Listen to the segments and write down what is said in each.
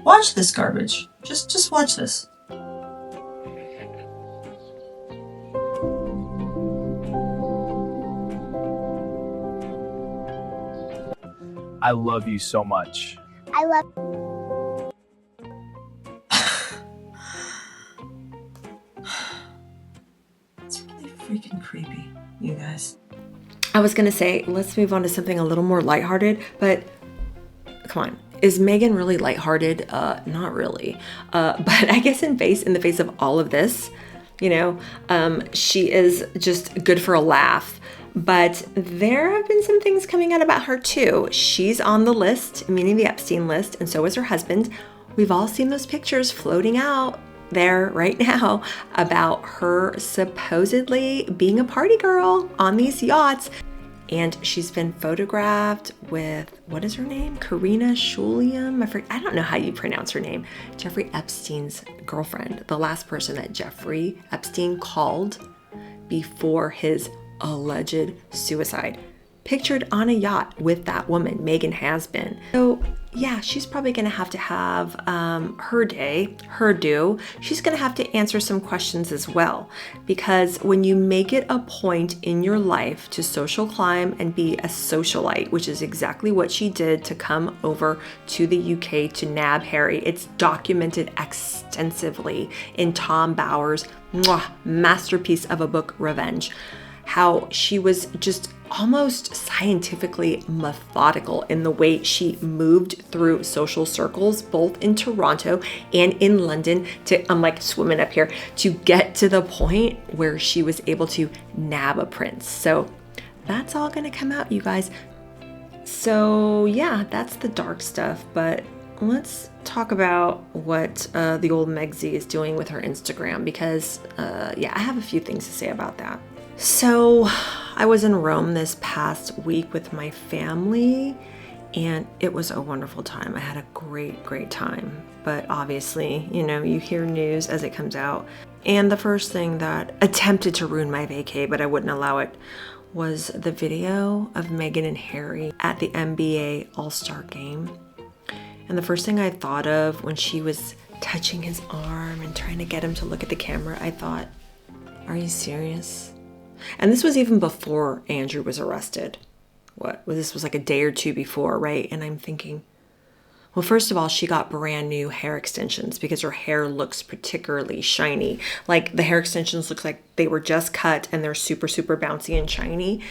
Watch this garbage. Just watch this. I love you so much. I love. It's really freaking creepy, you guys. I was gonna say, let's move on to something a little more lighthearted, but come on. Is Meghan really lighthearted? Not really. But I guess in the face of all of this, you know, she is just good for a laugh. But there have been some things coming out about her too. She's on the list, meaning the Epstein list, and so is her husband. We've all seen those pictures floating out there right now about her supposedly being a party girl on these yachts. And she's been photographed with, what is her name? Karina Schulium? I don't know how you pronounce her name. Jeffrey Epstein's girlfriend, the last person that Jeffrey Epstein called before his alleged suicide. Pictured on a yacht with that woman, Meghan has been. So yeah, she's probably gonna have to have her day, her due. She's gonna have to answer some questions as well. Because when you make it a point in your life to social climb and be a socialite, which is exactly what she did to come over to the UK to nab Harry, it's documented extensively in Tom Bower's masterpiece of a book, Revenge. How she was just almost scientifically methodical in the way she moved through social circles, both in Toronto and in London, I'm like swimming up here, to get to the point where she was able to nab a prince. So that's all gonna come out, you guys. So yeah, that's the dark stuff, but let's talk about what the old Megsy is doing with her Instagram, because yeah, I have a few things to say about that. So I was in Rome this past week with my family, and it was a wonderful time. I had a great time. But obviously, you know, you hear news as it comes out. And the first thing that attempted to ruin my vacay, but I wouldn't allow it, was the video of Meghan and Harry at the NBA All-Star game. And the first thing I thought of when she was touching his arm and trying to get him to look at the camera, I thought, are you serious? And this was even before Andrew was arrested. This was like a day or two before, right? And I'm thinking, well, first of all, she got brand new hair extensions because her hair looks particularly shiny. Like the hair extensions look like they were just cut and they're super bouncy and shiny.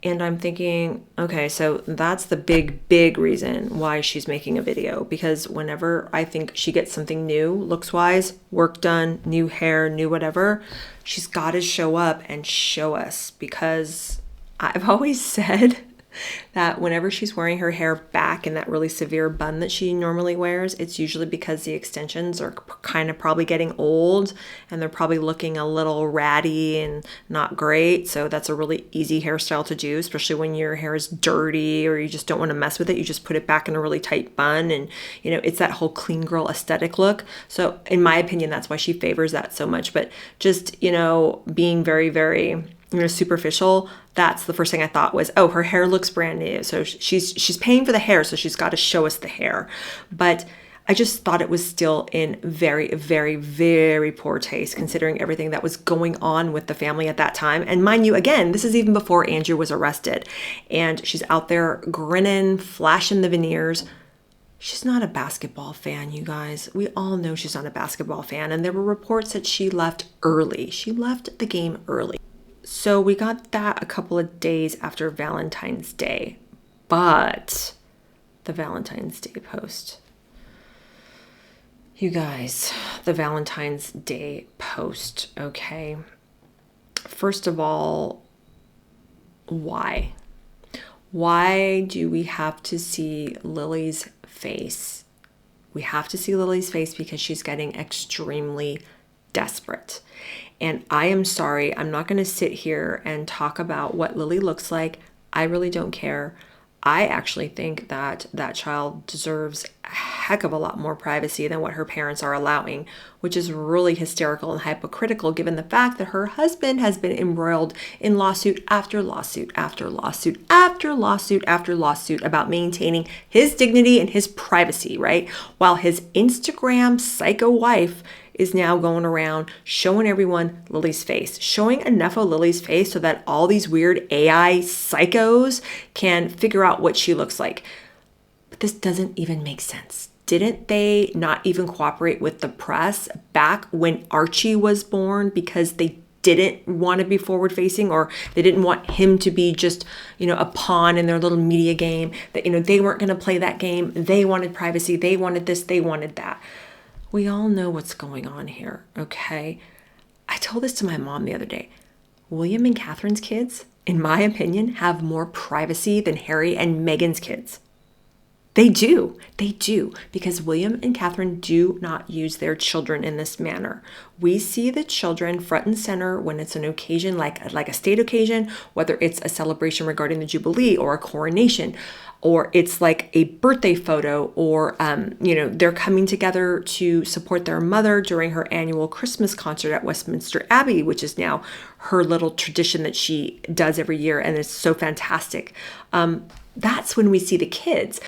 And I'm thinking, okay, so that's the big reason why she's making a video, because whenever I think she gets something new, looks-wise, work done, new hair, new whatever, she's got to show up and show us, because I've always said that whenever she's wearing her hair back in that really severe bun that she normally wears, it's usually because the extensions are kind of probably getting old and they're probably looking a little ratty and not great. So that's a really easy hairstyle to do, especially when your hair is dirty or you just don't want to mess with it. You just put it back in a really tight bun, and you know, it's that whole clean girl aesthetic look. So in my opinion, that's why she favors that so much. But just, you know, being very superficial, that's the first thing I thought was, oh, her hair looks brand new. So she's paying for the hair, so she's got to show us the hair. But I just thought it was still in very poor taste, considering everything that was going on with the family at that time. And mind you, again, this is even before Andrew was arrested. And she's out there grinning, flashing the veneers. She's not a basketball fan, you guys. We all know she's not a basketball fan. And there were reports that she left early. She left the game early. So we got that a couple of days after Valentine's Day. But the Valentine's Day post. You guys, the Valentine's Day post, okay? First of all, why? Why do we have to see Lily's face? We have to see Lily's face because she's getting extremely desperate. And I am sorry, I'm not going to sit here and talk about what Lily looks like. I really don't care. I actually think that that child deserves a heck of a lot more privacy than what her parents are allowing, which is really hysterical and hypocritical given the fact that her husband has been embroiled in lawsuit after lawsuit after lawsuit after lawsuit after lawsuit about maintaining his dignity and his privacy, right? While his Instagram psycho wife is now going around showing everyone Lily's face, showing enough of Lily's face so that all these weird AI psychos can figure out what she looks like. But this doesn't even make sense. Didn't they not even cooperate with the press back when Archie was born because they didn't want to be forward facing, or they didn't want him to be just, a pawn in their little media game, that, they weren't going to play that game. They wanted privacy. They wanted this. They wanted that. We all know what's going on here, okay? I told this to my mom the other day. William and Catherine's kids, in my opinion, have more privacy than Harry and Meghan's kids. They do, because William and Catherine do not use their children in this manner. We see the children front and center when it's an occasion like a state occasion, whether it's a celebration regarding the Jubilee or a coronation, or it's like a birthday photo, or, they're coming together to support their mother during her annual Christmas concert at Westminster Abbey, which is now her little tradition that she does every year, and it's so fantastic. That's when we see the kids,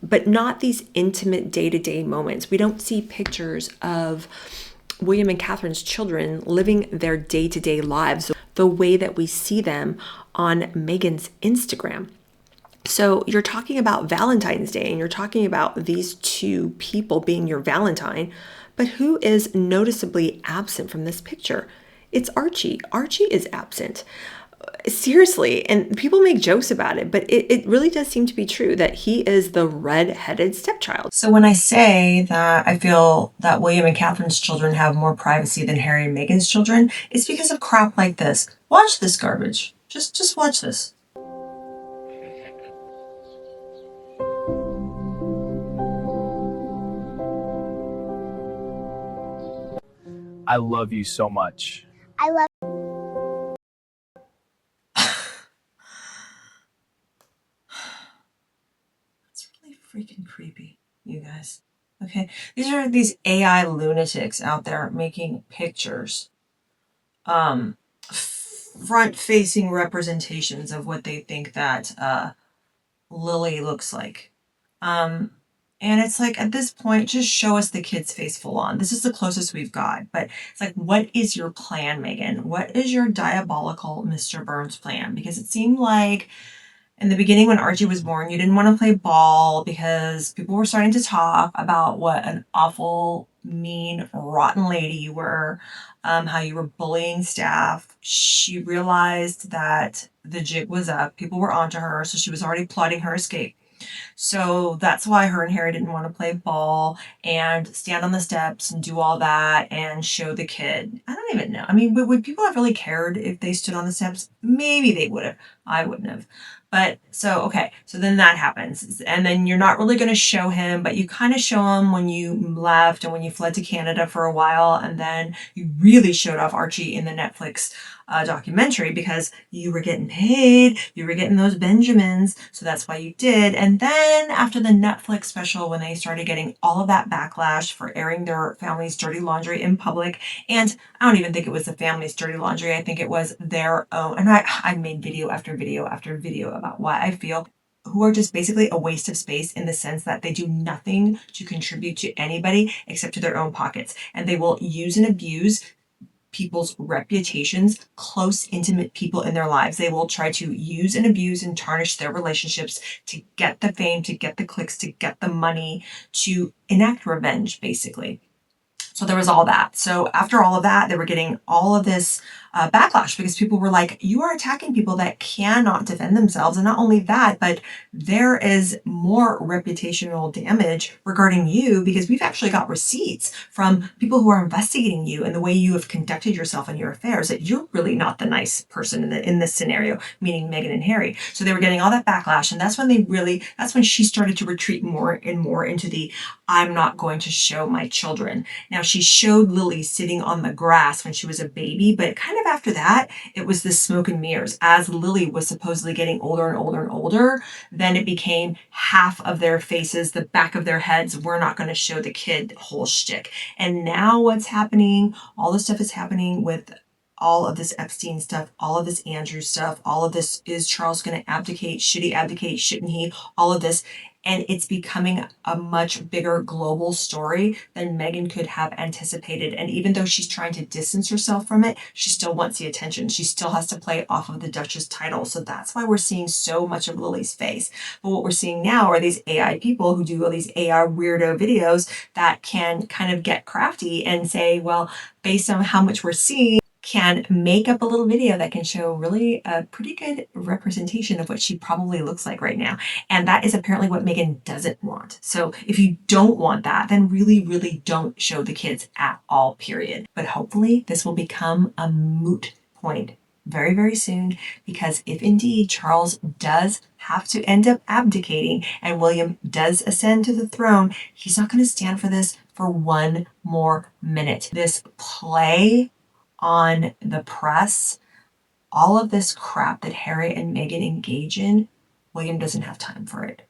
but not these intimate day-to-day moments. We don't see pictures of William and Catherine's children living their day-to-day lives the way that we see them on Meghan's Instagram. So you're talking about Valentine's Day and you're talking about these two people being your Valentine, but who is noticeably absent from this picture? It's Archie. Archie is absent. Seriously, and people make jokes about it, but it really does seem to be true that he is the red-headed stepchild. So when I say that I feel that William and Catherine's children have more privacy than Harry and Meghan's children, it's because of crap like this. Watch this garbage. Just watch this. I love you so much. I love It's really freaking creepy, you guys. Okay, these are these AI lunatics out there making pictures, front-facing representations of what they think that Lily looks like. And it's like, at this point, just show us the kid's face full on. This is the closest we've got. But it's like, what is your plan, Meghan? What is your diabolical Mr. Burns plan? Because it seemed like in the beginning when Archie was born, you didn't want to play ball because people were starting to talk about what an awful, mean, rotten lady you were, how you were bullying staff. She realized that the jig was up. People were onto her, so she was already plotting her escape. So that's why her and Harry didn't want to play ball and stand on the steps and do all that and show the kid. I don't even know. I mean, would people have really cared if they stood on the steps? Maybe they would have. I wouldn't have. But so then that happens. And then you're not really going to show him, but you kind of show him when you left and when you fled to Canada for a while. And then you really showed off Archie in the Netflix documentary because you were getting paid, you were getting those Benjamins, so that's why you did. And then after the Netflix special, when they started getting all of that backlash for airing their family's dirty laundry in public, and I don't even think it was the family's dirty laundry, I think it was their own, and I made video after video after video about why I feel who are just basically a waste of space in the sense that they do nothing to contribute to anybody except to their own pockets, and they will use and abuse people's reputations, close, intimate people in their lives. They will try to use and abuse and tarnish their relationships to get the fame, to get the clicks, to get the money, to enact revenge, basically. So there was all that. So after all of that, they were getting all of this backlash because people were like, you are attacking people that cannot defend themselves. And not only that, but there is more reputational damage regarding you because we've actually got receipts from people who are investigating you and the way you have conducted yourself in your affairs, that you're really not the nice person in this scenario, meaning Meghan and Harry. So they were getting all that backlash. And that's when she started to retreat more and more into the, I'm not going to show my children. Now, she showed Lily sitting on the grass when she was a baby, but kind of after that, it was the smoke and mirrors. As Lily was supposedly getting older and older and older, then it became half of their faces, the back of their heads. We're not going to show the kid whole shtick. And now what's happening, all this stuff is happening with all of this Epstein stuff, all of this Andrew stuff, all of this, is Charles going to abdicate? Should he abdicate? Shouldn't he? All of this. And it's becoming a much bigger global story than Meghan could have anticipated. And even though she's trying to distance herself from it, she still wants the attention. She still has to play off of the Duchess title. So that's why we're seeing so much of Lily's face. But what we're seeing now are these AI people who do all these AI weirdo videos that can kind of get crafty and say, well, based on how much we're seeing, can make up a little video that can show really a pretty good representation of what she probably looks like right now. And that is apparently what Meghan doesn't want. So if you don't want that, then really, really don't show the kids at all, period. But hopefully this will become a moot point very, very soon, because if indeed Charles does have to end up abdicating and William does ascend to the throne, he's not going to stand for this for one more minute. This play on the press, all of this crap that Harry and Meghan engage in, William doesn't have time for it.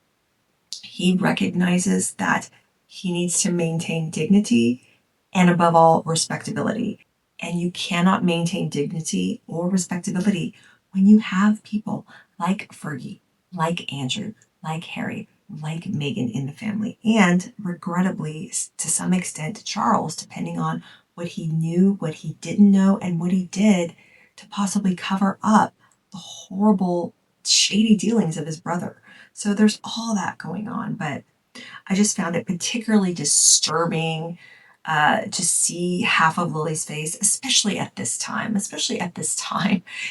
He recognizes that he needs to maintain dignity and, above all, respectability. And you cannot maintain dignity or respectability when you have people like Fergie, like Andrew, like Harry, like Meghan in the family, and regrettably, to some extent, Charles, depending on what he knew, what he didn't know, and what he did to possibly cover up the horrible, shady dealings of his brother. So there's all that going on, but I just found it particularly disturbing to see half of Lily's face, especially at this time.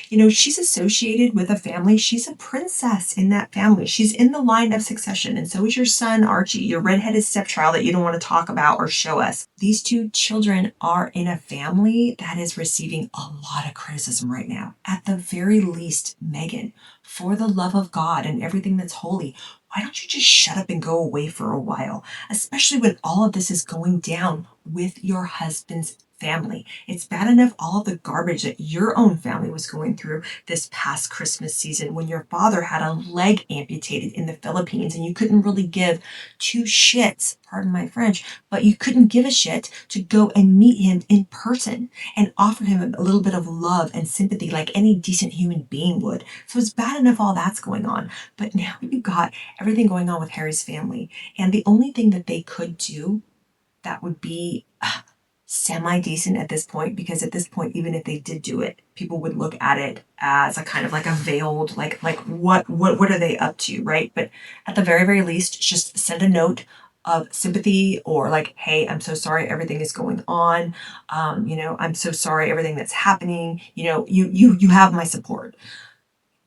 You know, she's associated with a family. She's a princess in that family. She's in the line of succession. And so is your son, Archie, your redheaded stepchild that you don't want to talk about or show us. These two children are in a family that is receiving a lot of criticism right now. At the very least, Meghan, for the love of God and everything that's holy, why don't you just shut up and go away for a while? Especially when all of this is going down with your husband's family. It's bad enough all of the garbage that your own family was going through this past Christmas season when your father had a leg amputated in the Philippines and you couldn't really give two shits, pardon my French, but you couldn't give a shit to go and meet him in person and offer him a little bit of love and sympathy like any decent human being would. So it's bad enough all that's going on. But now you got everything going on with Harry's family. And the only thing that they could do that would be semi-decent at this point, because at this point, even if they did do it, people would look at it as a kind of like a veiled, like what are they up to, right? But at the very, very least, just send a note of sympathy or like, hey, I'm so sorry everything is going on. I'm so sorry everything that's happening. You have my support.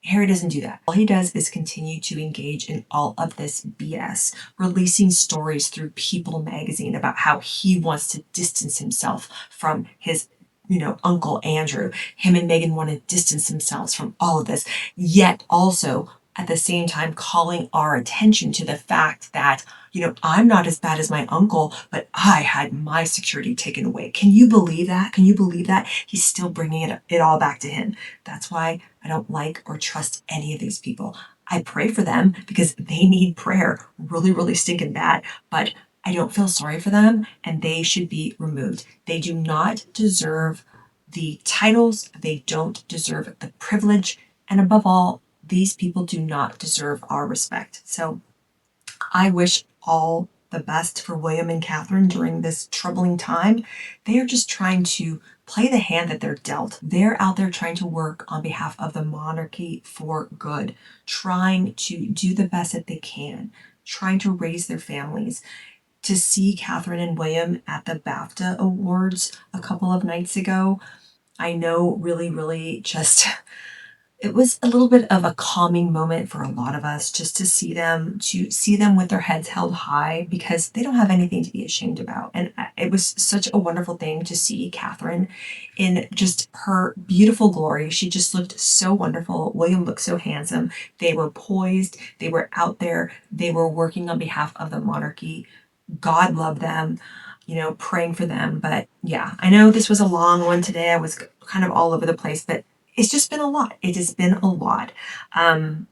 Harry doesn't do that. All he does is continue to engage in all of this BS, releasing stories through People magazine about how he wants to distance himself from his, Uncle Andrew. Him and Meghan want to distance themselves from all of this, yet also at the same time calling our attention to the fact that, I'm not as bad as my uncle, but I had my security taken away. Can you believe that? Can you believe that? He's still bringing it all back to him. That's why I don't like or trust any of these people. I pray for them because they need prayer really, really stinking bad, but I don't feel sorry for them and they should be removed. They do not deserve the titles. They don't deserve the privilege. And above all, these people do not deserve our respect. So I wish all the best for William and Catherine during this troubling time. They are just trying to play the hand that they're dealt. They're out there trying to work on behalf of the monarchy for good, trying to do the best that they can, trying to raise their families. To see Catherine and William at the BAFTA Awards a couple of nights ago, I know really, really just... it was a little bit of a calming moment for a lot of us just to see them with their heads held high because they don't have anything to be ashamed about. And it was such a wonderful thing to see Catherine in just her beautiful glory. She just looked so wonderful. William looked so handsome. They were poised. They were out there. They were working on behalf of the monarchy. God love them. praying for them. But yeah, I know this was a long one today. I was kind of all over the place, but it's just been a lot. It has been a lot. And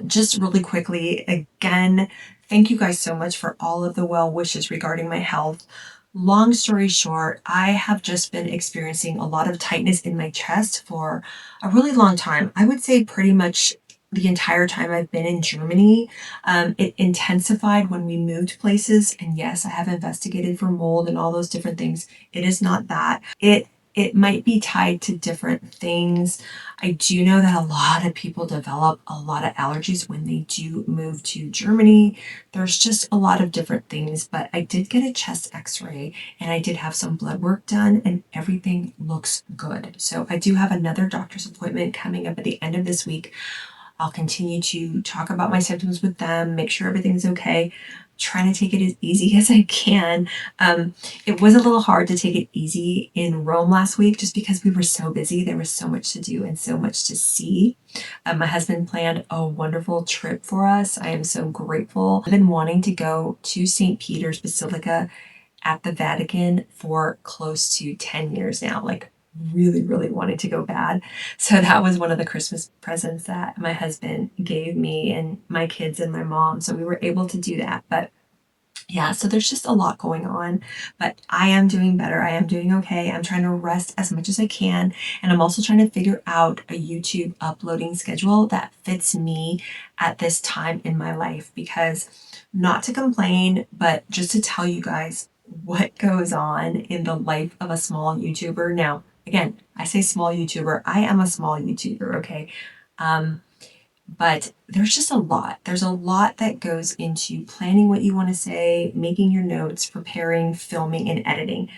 just really quickly, again, thank you guys so much for all of the well wishes regarding my health. Long story short, I have just been experiencing a lot of tightness in my chest for a really long time. I would say pretty much the entire time I've been in Germany. It intensified when we moved places. And yes, I have investigated for mold and all those different things. It is not that. It might be tied to different things. I do know that a lot of people develop a lot of allergies when they do move to Germany. There's just a lot of different things, but I did get a chest x-ray and I did have some blood work done and everything looks good. So I do have another doctor's appointment coming up at the end of this week. I'll continue to talk about my symptoms with them, make sure everything's okay, trying to take it as easy as I can. It was a little hard to take it easy in Rome last week just because we were so busy. There was so much to do and so much to see. My husband planned a wonderful trip for us. I am so grateful. I've been wanting to go to St. Peter's Basilica at the Vatican for close to 10 years now, like really, really wanting to go bad. So that was one of the Christmas presents that my husband gave me and my kids and my mom. So we were able to do that. But yeah, so there's just a lot going on, but I am doing better. I am doing okay. I'm trying to rest as much as I can. And I'm also trying to figure out a YouTube uploading schedule that fits me at this time in my life, because not to complain, but just to tell you guys what goes on in the life of a small YouTuber. Now, again, I say small YouTuber. I am a small YouTuber, okay? But there's just a lot. There's a lot that goes into planning what you want to say, making your notes, preparing, filming, and editing.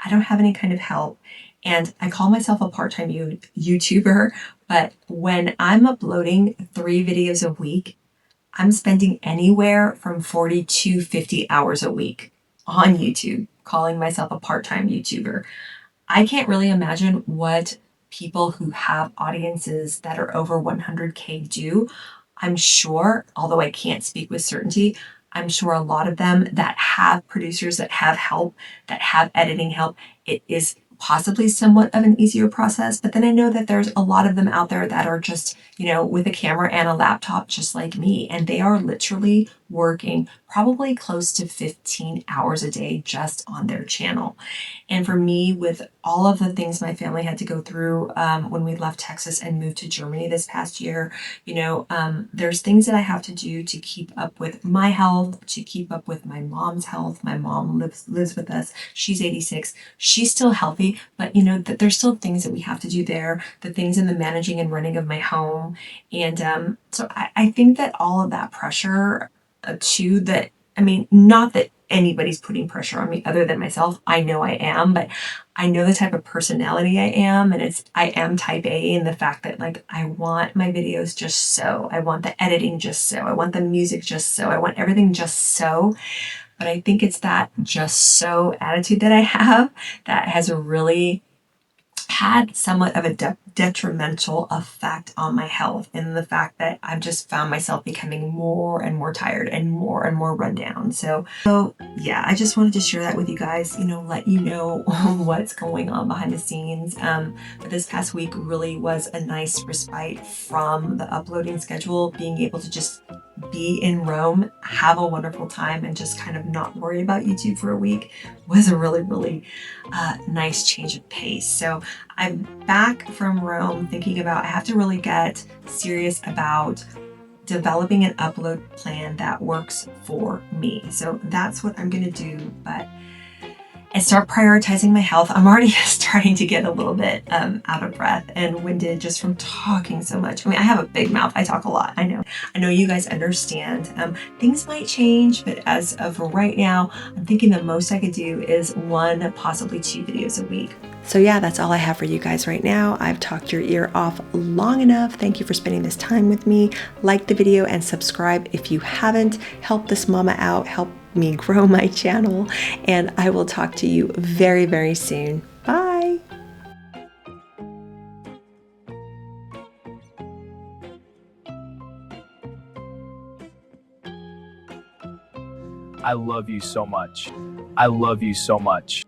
I don't have any kind of help. And I call myself a part-time YouTuber, but when I'm uploading 3 videos a week, I'm spending anywhere from 40 to 50 hours a week on YouTube, calling myself a part-time YouTuber. I can't really imagine what people who have audiences that are over 100K do. I'm sure, although I can't speak with certainty, I'm sure a lot of them that have producers, that have help, that have editing help, it is possibly somewhat of an easier process. But then I know that there's a lot of them out there that are just, with a camera and a laptop, just like me. And they are literally working probably close to 15 hours a day just on their channel. And for me, with all of the things my family had to go through when we left Texas and moved to Germany this past year, there's things that I have to do to keep up with my health, to keep up with my mom's health. My mom lives with us. She's 86. She's still healthy, but there's still things that we have to do there, the things in the managing and running of my home. And so I think that all of that pressure too, that, I mean, not that anybody's putting pressure on me other than myself. I know I am, but I know the type of personality I am, and I am type A in the fact that, like, I want my videos just so. I want the editing just so. I want the music just so. I want everything just so. But I think it's that just so attitude that I have that has really had somewhat of a detrimental effect on my health, and the fact that I've just found myself becoming more and more tired and more run down. So yeah, I just wanted to share that with you guys, let you know what's going on behind the scenes. But this past week really was a nice respite from the uploading schedule, being able to just be in Rome, have a wonderful time, and just kind of not worry about YouTube for a week was a really, really nice change of pace. So I'm back from Rome thinking about, I have to really get serious about developing an upload plan that works for me. So that's what I'm going to do. But and start prioritizing my health. I'm already starting to get a little bit out of breath and winded just from talking so much. I mean, I have a big mouth. I talk a lot. I know you guys understand. Things might change, but as of right now, I'm thinking the most I could do is 1, possibly 2 videos a week. So yeah, that's all I have for you guys right now. I've talked your ear off long enough. Thank you for spending this time with me. Like the video and subscribe if you haven't. Help this mama out. Help me grow my channel. And I will talk to you very, very soon. Bye. I love you so much. I love you so much.